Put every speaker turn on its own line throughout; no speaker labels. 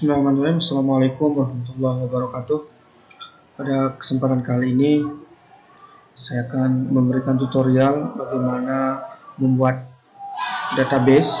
Bismillahirrahmanirrahim. Assalamualaikum warahmatullahi wabarakatuh. Pada kesempatan kali ini saya akan memberikan tutorial bagaimana membuat database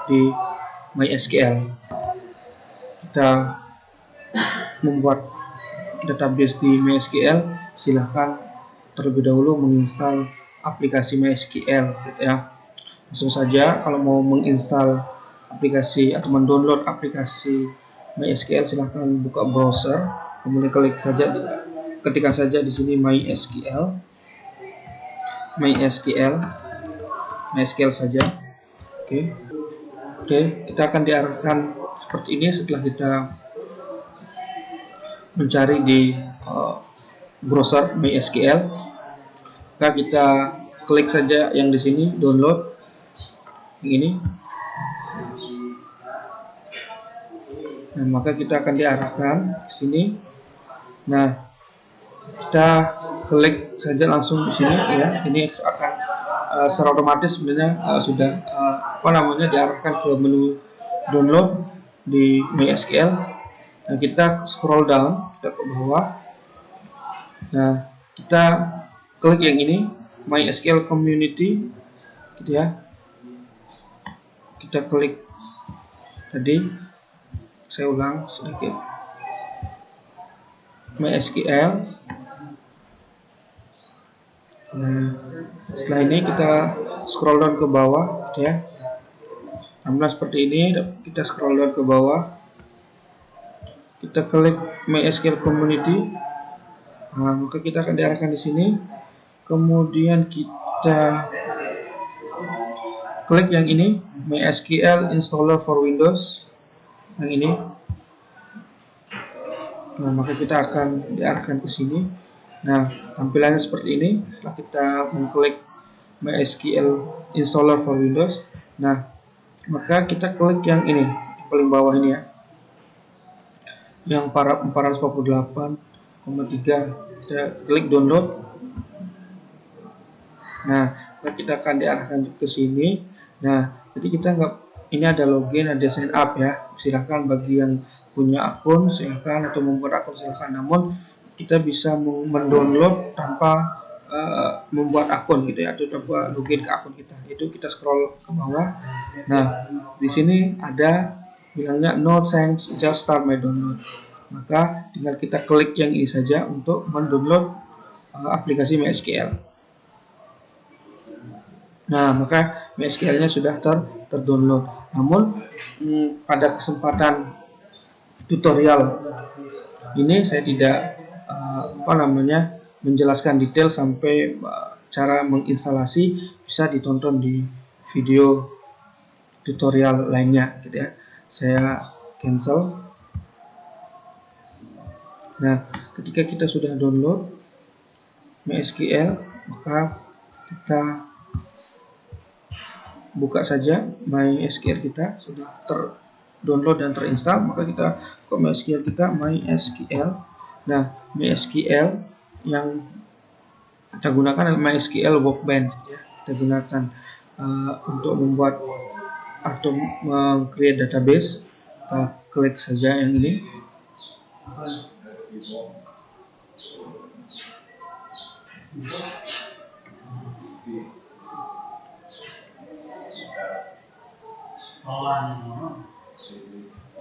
di MySQL. Kita membuat database di MySQL, silahkan terlebih dahulu menginstal aplikasi MySQL, gitu ya. Langsung saja, kalau mau menginstal aplikasi atau mendownload aplikasi MySQL, silahkan buka browser, kemudian ketikkan saja di sini MySQL saja. Oke, kita akan diarahkan seperti ini setelah kita mencari di browser MySQL. Maka kita klik saja yang di sini download, yang ini. Nah, maka kita akan diarahkan ke sini. Nah, kita klik saja langsung di sini, ya. Ini akan secara otomatis sebenarnya sudah diarahkan ke menu download di MySQL. Nah, kita scroll down, kita ke bawah. Nah, kita klik yang ini, MySQL Community, gitu ya. Kita klik tadi, saya ulang sedikit, MySQL. Nah, setelah ini kita scroll down ke bawah, gitu ya. Tampilan seperti ini, kita scroll down ke bawah. Kita klik MySQL Community. Nah, maka kita akan diarahkan di sini. Kemudian kita klik yang ini, MySQL Installer for Windows, yang ini. Nah, maka kita akan diarahkan ke sini. Nah, tampilannya seperti ini setelah kita mengklik MySQL Installer for Windows. Nah, maka kita klik yang ini, paling bawah ini, ya, yang 448,3. Kita klik download. Nah, kita akan diarahkan ke sini. Nah, jadi kita ini ada login, ada sign up, ya. Silahkan bagi yang punya akun silahkan, atau membuat akun silahkan. Namun kita bisa mendownload tanpa membuat akun, gitu ya, atau tanpa login ke akun kita. Itu kita scroll ke bawah. Nah, di sini ada bilangnya no thanks, just start my download. Maka tinggal kita klik yang ini saja untuk mendownload aplikasi MySQL. Nah, maka MySQL-nya sudah terdownload. Namun pada kesempatan tutorial ini saya tidak menjelaskan detail sampai cara menginstalasi. Bisa ditonton di video tutorial lainnya, gitu ya. Saya cancel. Nah, ketika kita sudah download MySQL, maka kita buka saja MySQL kita, sudah terdownload dan terinstall. Maka kita ke MySQL kita, MySQL. Nah, MySQL yang kita gunakan adalah MySQL Workbench, ya. Kita gunakan untuk membuat atau create database. Kita klik saja yang ini.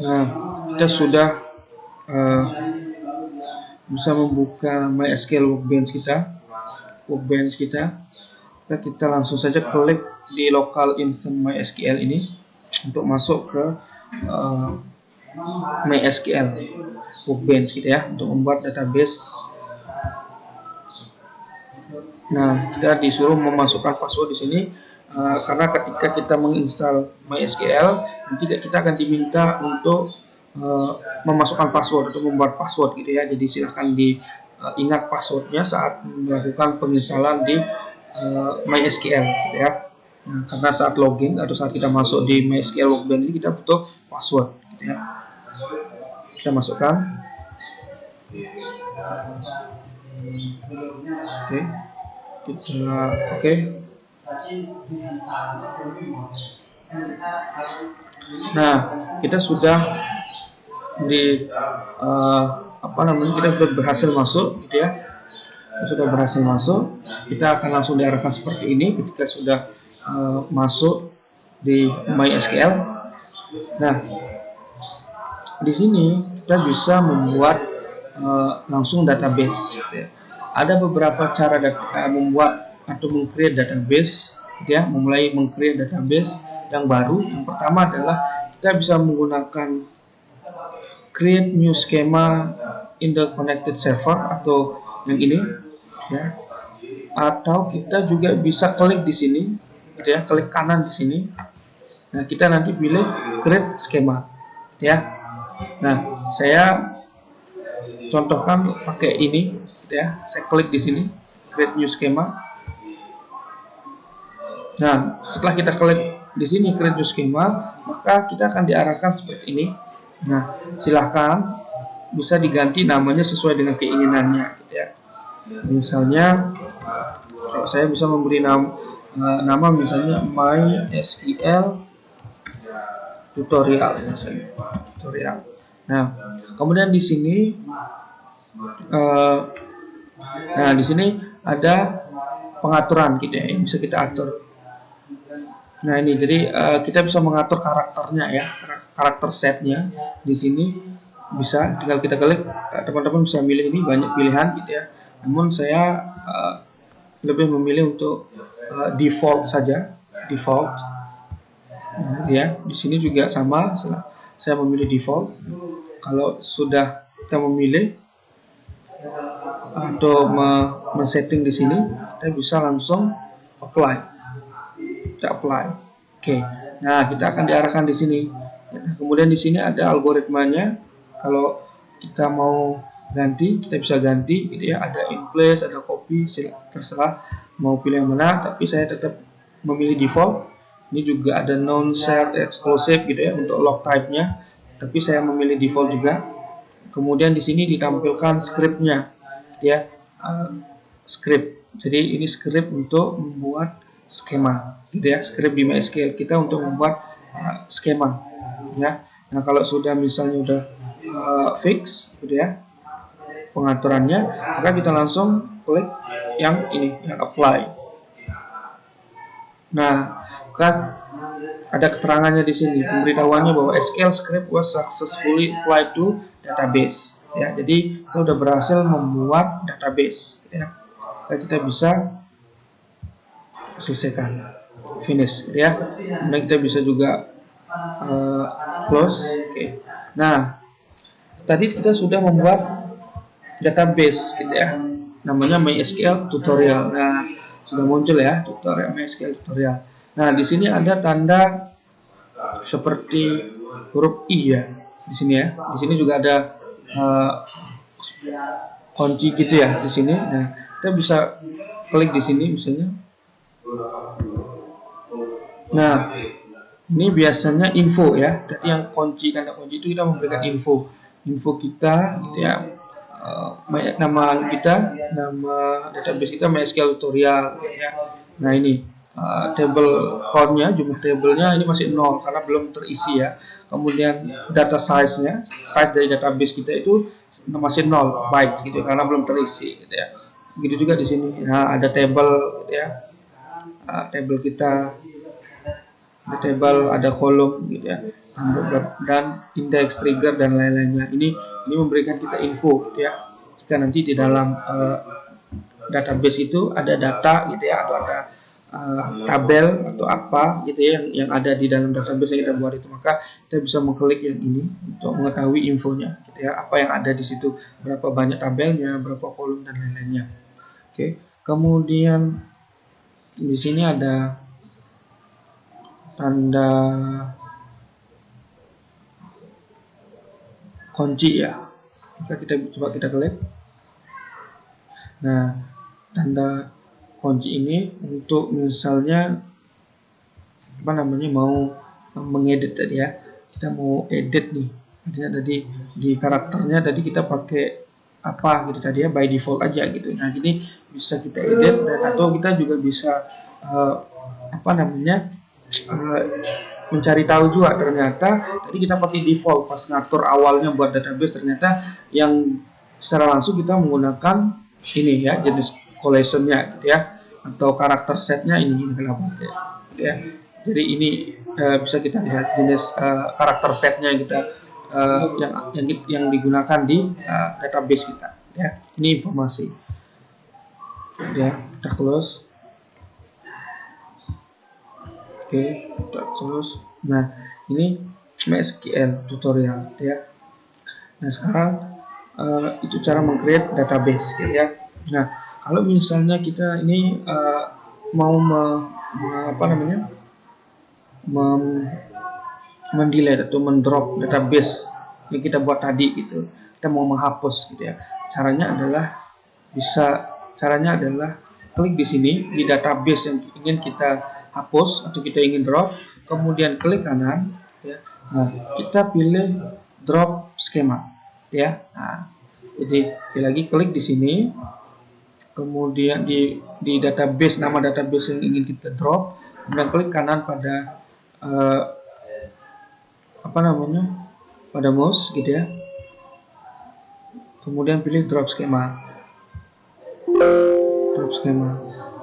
Nah, kita sudah bisa membuka MySQL Workbench kita. Kita langsung saja klik di local instance MySQL ini untuk masuk ke MySQL Workbench, gitu ya, untuk membuat database. Nah, kita disuruh memasukkan password di sini. Karena ketika kita menginstal MySQL, nanti kita akan diminta untuk memasukkan password atau membuat password, gitu ya. Jadi silahkan diingat passwordnya saat melakukan penginstalan di MySQL, gitu ya. Nah, karena saat login atau saat kita masuk di MySQL Workbench ini kita butuh password, gitu ya. Kita masukkan. Oke. Nah, kita sudah di kita sudah berhasil masuk, gitu ya. Sudah berhasil masuk, kita akan langsung diarahkan seperti ini ketika sudah masuk di MySQL. Nah, di sini kita bisa membuat langsung database, gitu ya. Ada beberapa cara membuat atau meng-create database, gitu ya. Memulai meng-create database yang baru. Yang pertama adalah kita bisa menggunakan create new schema in the connected server, atau yang ini, ya. Atau kita juga bisa klik di sini, gitu ya, klik kanan di sini. Nah, kita nanti pilih create schema, ya. Nah, saya contohkan pakai ini, gitu ya. Saya klik di sini create new schema. Nah, setelah kita klik di sini create new schema, maka kita akan diarahkan seperti ini. Nah, silahkan bisa diganti namanya sesuai dengan keinginannya, gitu ya. Misalnya saya bisa memberi nama misalnya MySQL tutorial, misalnya tutorial. Nah, kemudian di sini di sini ada pengaturan, gitu ya, yang bisa kita atur. Nah, ini jadi kita bisa mengatur karakternya, ya, karakter setnya. Di sini bisa tinggal kita klik, teman-teman bisa milih, ini banyak pilihan, gitu ya. Namun saya lebih memilih untuk default saja, default. Nah, ya, di sini juga sama, saya memilih default. Kalau sudah kita memilih atau men-setting di sini, kita bisa langsung apply. Kita apply. Oke. Nah, kita akan diarahkan di sini. Nah, kemudian di sini ada algoritmanya. Kalau kita mau ganti, kita bisa ganti, gitu ya. Ada in place, ada copy, terserah mau pilih yang mana, tapi saya tetap memilih default. Ini juga ada non-shared exclusive, gitu ya, untuk log type-nya, tapi saya memilih default juga. Kemudian di sini ditampilkan script-nya, ya, script. Jadi ini script untuk membuat skema, gitu ya, script di MySQL kita untuk membuat skema, ya. Nah, kalau sudah misalnya udah fix, gitu ya, pengaturannya, maka kita langsung klik yang ini, yang apply. Nah, kan ada keterangannya di sini, pemberitahuannya bahwa SQL script was successfully applied to database, ya. Jadi kita sudah berhasil membuat database, ya. Kita bisa selesaikan, finish, ya. Kemudian kita bisa juga close. Oke. Nah, tadi kita sudah membuat database, gitu ya, namanya MySQL tutorial. Nah, sudah muncul, ya, tutorial MySQL tutorial. Nah, di sini ada tanda seperti huruf I, ya, di sini, ya. Di sini juga ada kunci, gitu ya, di sini. Nah, kita bisa klik di sini misalnya. Nah, ini biasanya info, ya. Jadi yang kunci, tanda kunci itu kita memberikan info kita, gitu ya. Nama kita, nama database kita MySQL tutorial, gitu ya. Nah, ini table count-nya, jumlah tabelnya ini masih 0 karena belum terisi, ya. Kemudian data size-nya, size dari database kita itu masih 0 bytes, gitu, karena belum terisi, gitu ya. Begitu juga di sini. Nah, ada table, gitu ya. Table kita, ada table, ada kolom, gitu ya, dan index, trigger, dan lain-lainnya. Ini memberikan kita info, gitu ya. Jika nanti di dalam database itu ada data, gitu ya, atau ada tabel atau apa, gitu ya, yang ada di dalam database yang kita buat itu, maka kita bisa mengklik yang ini untuk mengetahui infonya, gitu ya, apa yang ada di situ, berapa banyak tabelnya, berapa kolom, dan lain-lainnya. Oke. Kemudian di sini ada tanda kunci, ya. Jika kita coba kita klik. Nah, tanda kunci ini untuk misalnya mau mengedit tadi, ya. Kita mau edit nih. Artinya tadi di karakternya tadi kita pakai apa, gitu tadi, ya, by default aja, gitu. Nah, ini bisa kita edit, dan atau kita juga bisa mencari tahu juga, ternyata tadi kita pakai default pas ngatur awalnya buat database, ternyata yang secara langsung kita menggunakan ini ya, jenis collectionnya gitu ya, atau karakter setnya ini kita pakai gitu ya. Jadi ini bisa kita lihat jenis karakter setnya yang kita yang digunakan di database kita ya. Ini informasi ya, kita close. Oke, kita close. Nah, ini MySQL tutorial ya. Nah, sekarang itu cara meng-create database ya. Nah, kalau misalnya kita ini mau mendelete atau mendrop database yang kita buat tadi gitu, kita mau menghapus gitu ya. Caranya adalah klik di sini di database yang ingin kita hapus atau kita ingin drop, kemudian klik kanan ya. Nah, kita pilih drop schema ya. Nah, jadi lagi klik di sini, kemudian di database, nama database yang ingin kita drop, kemudian klik kanan pada pada mouse gitu ya, kemudian pilih drop schema.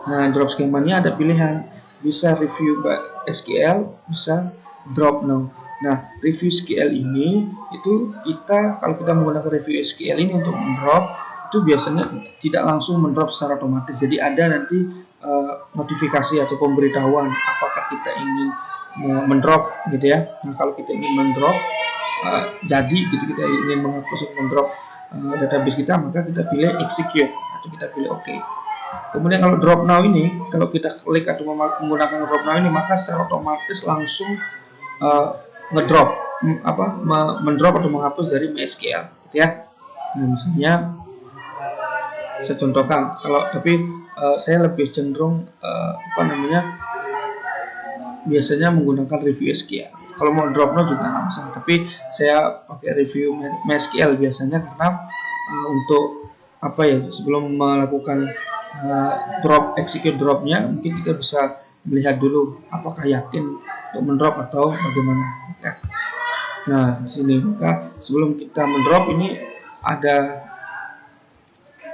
Nah, drop schemanya ada pilihan, bisa review by SQL, bisa drop now. Nah, review SQL ini itu kalau kita menggunakan review SQL ini untuk mendrop, itu biasanya tidak langsung mendrop secara otomatis. Jadi ada nanti notifikasi atau pemberitahuan apakah kita ingin mendrop gitu ya. Nah, kalau kita ingin mendrop jadi gitu, kita ingin menghapus atau mendrop database kita, maka kita pilih execute atau kita pilih OK. Kemudian kalau drop now ini, kalau kita klik atau menggunakan drop now ini, maka secara otomatis langsung mendrop atau menghapus dari MySQL gitu ya. Nah, misalnya saya contohkan, saya lebih cenderung biasanya menggunakan review SQL. Kalau mau drop now juga nggak masalah, tapi saya pakai review MySQL biasanya karena untuk sebelum melakukan execute dropnya, mungkin kita bisa melihat dulu apakah yakin untuk mendrop atau bagaimana ya. Nah, di sini maka sebelum kita mendrop ini ada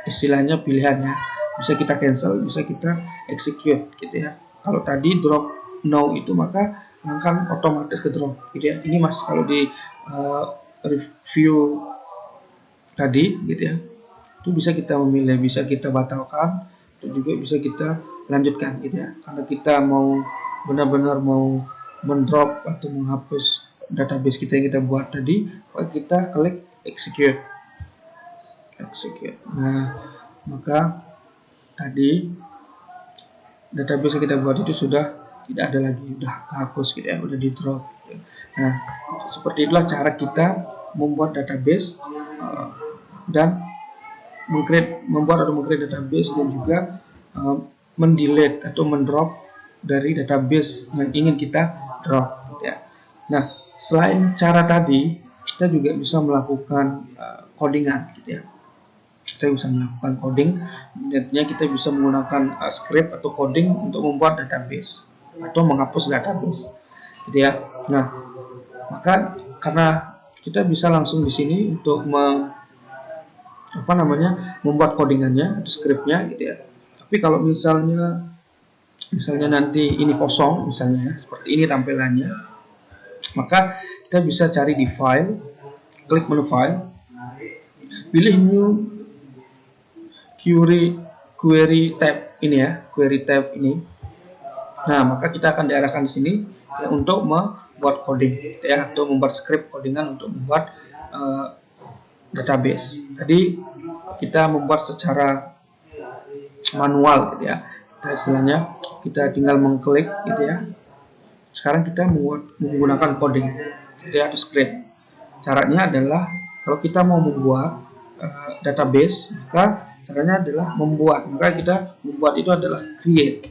istilahnya pilihannya, bisa kita cancel, bisa kita execute gitu ya. Kalau tadi drop now itu maka akan otomatis ke drop gitu ya. Ini Mas kalau di review tadi gitu ya, itu bisa kita memilih, bisa kita batalkan, atau juga bisa kita lanjutkan gitu ya. Karena kita mau benar-benar mau mendrop atau menghapus database kita yang kita buat tadi, maka kita klik execute. Nah, maka tadi database yang kita buat itu sudah tidak ada lagi, sudah kehapus gitu ya, sudah di drop gitu. Nah, seperti itulah cara kita membuat database dan membuat atau meng-create database, dan juga mendelete atau mendrop dari database yang ingin kita drop gitu ya. Nah, selain cara tadi, kita juga bisa melakukan codingan gitu ya. Kita bisa melakukan coding, nantinya kita bisa menggunakan script atau coding untuk membuat database atau menghapus database gitu ya. Nah, maka karena kita bisa langsung di sini untuk membuat codingannya atau scriptnya gitu ya. Tapi kalau misalnya nanti ini kosong misalnya seperti ini tampilannya, maka kita bisa cari di file, klik menu file, pilih new query tab ini ya, query tab ini. Nah, maka kita akan diarahkan di sini ya, untuk membuat coding ya, atau membuat script codingan untuk membuat database. Tadi kita membuat secara manual gitu ya. Istilahnya kita tinggal mengklik gitu ya. Sekarang kita menggunakan coding gitu ya, atau script. Caranya adalah kalau kita mau membuat database, maka caranya adalah maka kita membuat itu adalah create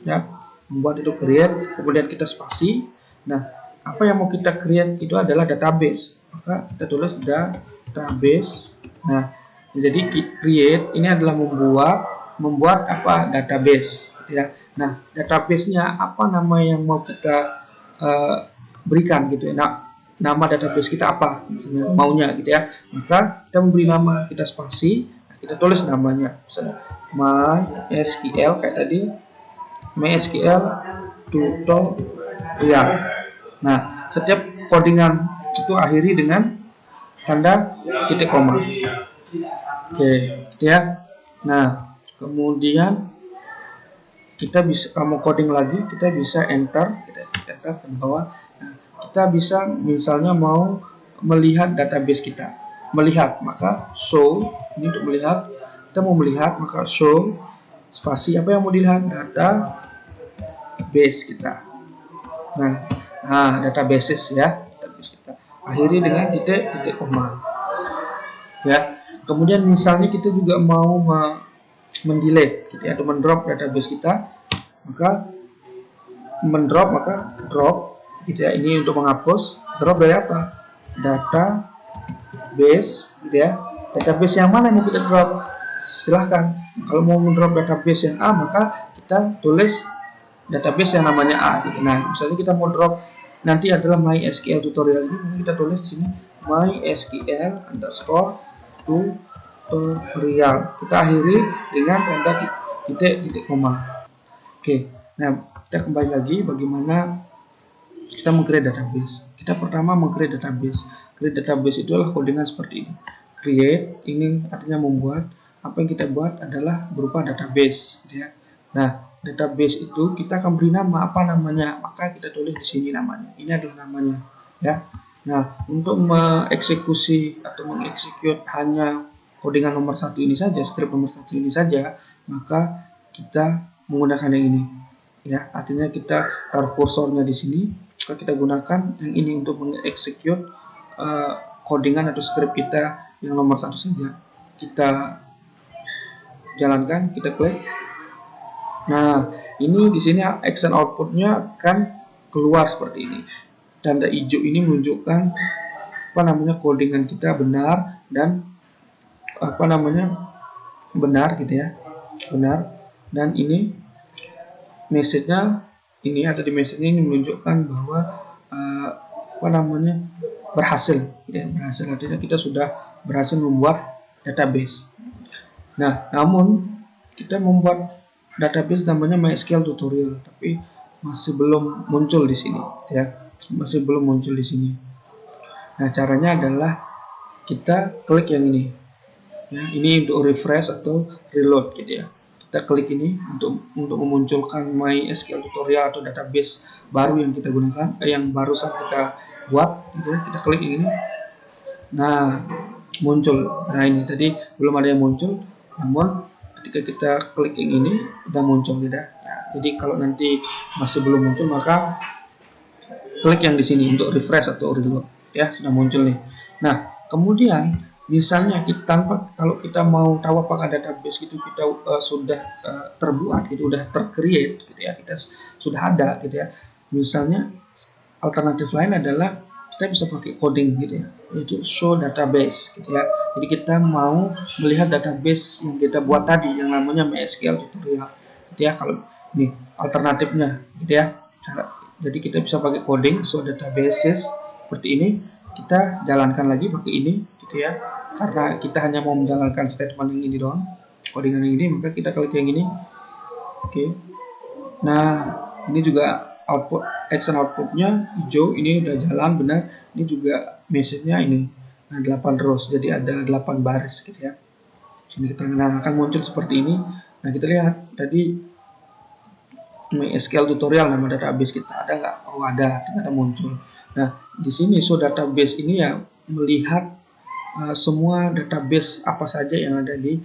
ya. Membuat itu create, kemudian kita spasi. Nah, apa yang mau kita create itu adalah database, maka kita tulis database. Nah, jadi create ini adalah membuat database ya. Nah, database-nya apa nama yang mau kita berikan gitu ya. Nah, nama database kita apa misalnya maunya gitu ya, maka kita memberi nama, kita spasi, kita tulis namanya misalnya MySQL kayak tadi, MySQL tutorial. Nah, setiap codingan itu akhiri dengan tanda titik koma. Oke, gitu ya. Nah, kemudian kita bisa mau coding lagi, kita bisa enter ke bawah. Nah, kita bisa misalnya mau melihat database kita, melihat maka show, ini untuk melihat, kita mau melihat maka show spasi apa yang mau dilihat, database kita. Nah, databases ya, database kita akhiri dengan titik koma ya. Kemudian misalnya kita juga mau mendelete gitu ya, atau mendrop database kita, maka drop gitu ya, ini untuk menghapus. Drop dari apa? Database gitu ya. Database yang mana yang mau kita drop? Silahkan. Kalau mau mendrop database yang A, maka kita tulis database yang namanya A gitu. Nah, misalnya kita mau drop nanti adalah MySQL tutorial ini, maka kita tulis di sini MySQL_tutorial. Kita akhiri dengan tanda titik koma. Oke, nah kita kembali lagi bagaimana kita meng-create database. Kita pertama meng-create database. Create database itu adalah codingan seperti ini. Create ini artinya membuat. Apa yang kita buat adalah berupa database, gitu ya. Nah, database itu kita akan beri nama, apa namanya? Maka kita tulis di sini namanya. Ini adalah namanya, ya. Nah, untuk mengeksekusi atau mengeksekut hanya codingan nomor 1 ini saja, script nomor 1 ini saja, maka kita menggunakan yang ini, ya. Artinya kita taruh kursornya di sini, maka kita gunakan yang ini untuk mengeksekut codingan atau script kita yang nomor 1 saja. Kita jalankan, kita klik. Nah, ini di sini action outputnya akan keluar seperti ini. Tanda hijau ini menunjukkan codingan kita benar dan benar gitu ya, benar. Dan ini message-nya, ini ada di message-nya ini menunjukkan bahwa berhasil, ya, berhasil. Artinya kita sudah berhasil membuat database. Nah, namun kita membuat database namanya MySQL tutorial, tapi masih belum muncul di sini, ya, masih belum muncul di sini. Nah, caranya adalah kita klik yang ini, ya, ini untuk refresh atau reload, gitu ya. Kita klik ini untuk memunculkan MySQL tutorial atau database baru yang kita gunakan, yang barusan kita buat, gitu ya. Kita klik ini. Nah, muncul. Nah, ini tadi belum ada yang muncul, namun ketika kita klik yang ini udah muncul, tidak? Nah, jadi kalau nanti masih belum muncul, maka klik yang di sini untuk refresh atau reload, ya, sudah muncul nih. Nah, kemudian misalnya kalau kita mau tahu apakah database itu kita sudah terbuat, gitu, sudah tercreate, gitu ya, kita sudah ada, gitu ya. Misalnya alternatif lain adalah kita bisa pakai coding, gitu ya, yaitu show database, gitu ya. Jadi kita mau melihat database yang kita buat tadi yang namanya MySQL tutorial, gitu ya. Kalau ini alternatifnya, gitu ya. Jadi kita bisa pakai coding show databases seperti ini. Kita jalankan lagi pakai ini, gitu ya. Karena kita hanya mau menjalankan statement yang ini doang, codingan yang ini, maka kita klik yang ini. Oke. Nah, ini juga action outputnya hijau, ini udah jalan benar. Ini juga message-nya ini. Nah, 8 rows, jadi ada 8 baris, gitu ya. Sini kita akan muncul seperti ini. Nah, kita lihat tadi MySQL tutorial nama database kita ada nggak? Oh, ada, ternyata muncul. Nah, di sini show database ini ya melihat semua database apa saja yang ada di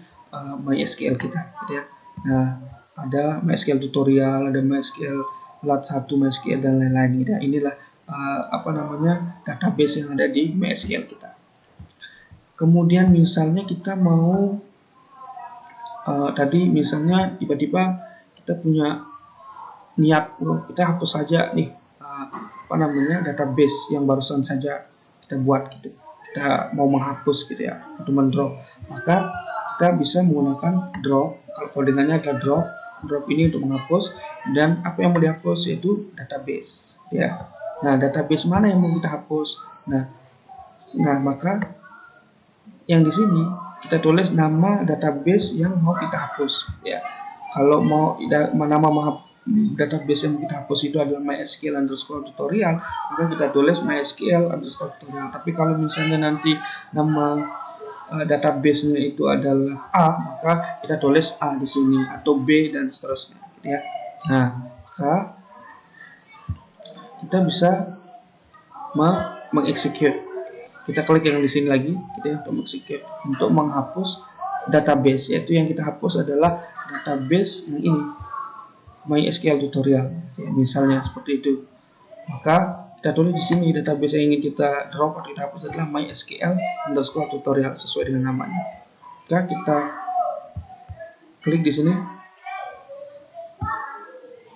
MySQL kita, gitu ya. Nah, ada MySQL tutorial, ada MySQL lat 1, MySQL dan lain-lain, gitu ya. Inilah database yang ada di MySQL kita. Kemudian misalnya kita mau tadi misalnya tiba-tiba kita punya niat, kita hapus saja nih database yang barusan saja kita buat, gitu. Kita mau menghapus, gitu ya, atau mendrop, maka kita bisa menggunakan drop. Kalau codingannya adalah drop ini untuk menghapus, dan apa yang mau dihapus yaitu database, ya. Nah, database mana yang mau kita hapus? Nah, maka yang di sini kita tulis nama database yang mau kita hapus, ya. Kalau mau nama database yang kita hapus itu adalah MySQL_tutorial, maka kita tulis MySQL_tutorial. Tapi kalau misalnya nanti nama database-nya itu adalah A, maka kita tulis A di sini atau B dan seterusnya, ya. Nah, maka kita bisa mengexecute. Kita klik yang di sini lagi, gitu ya, untuk execute, untuk menghapus database, yaitu yang kita hapus adalah database yang ini, MySQL tutorial, ya, misalnya seperti itu. Maka kita tulis di sini database yang ingin kita drop atau kita hapus adalah MySQL_tutorial sesuai dengan namanya. Maka kita klik di sini.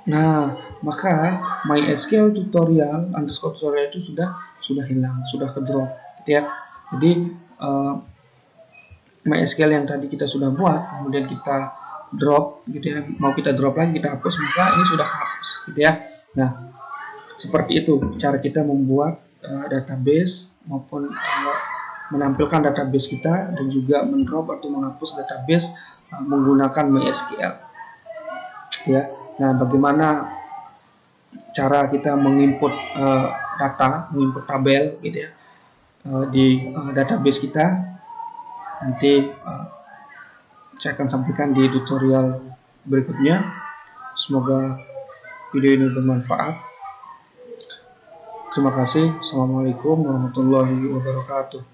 Nah, maka MySQL_tutorial itu sudah hilang, sudah ke drop, gitu ya. Jadi MySQL yang tadi kita sudah buat, kemudian kita drop, gitu ya. Mau kita drop lagi, kita hapus, maka ini sudah hapus, gitu ya. Nah, seperti itu cara kita membuat database maupun menampilkan database kita dan juga mendrop atau menghapus database menggunakan MySQL, ya. Nah, bagaimana cara kita menginput data, menginput tabel, gitu ya, di database kita, nanti saya akan sampaikan di tutorial berikutnya. Semoga video ini bermanfaat. Terima kasih. Assalamualaikum warahmatullahi wabarakatuh.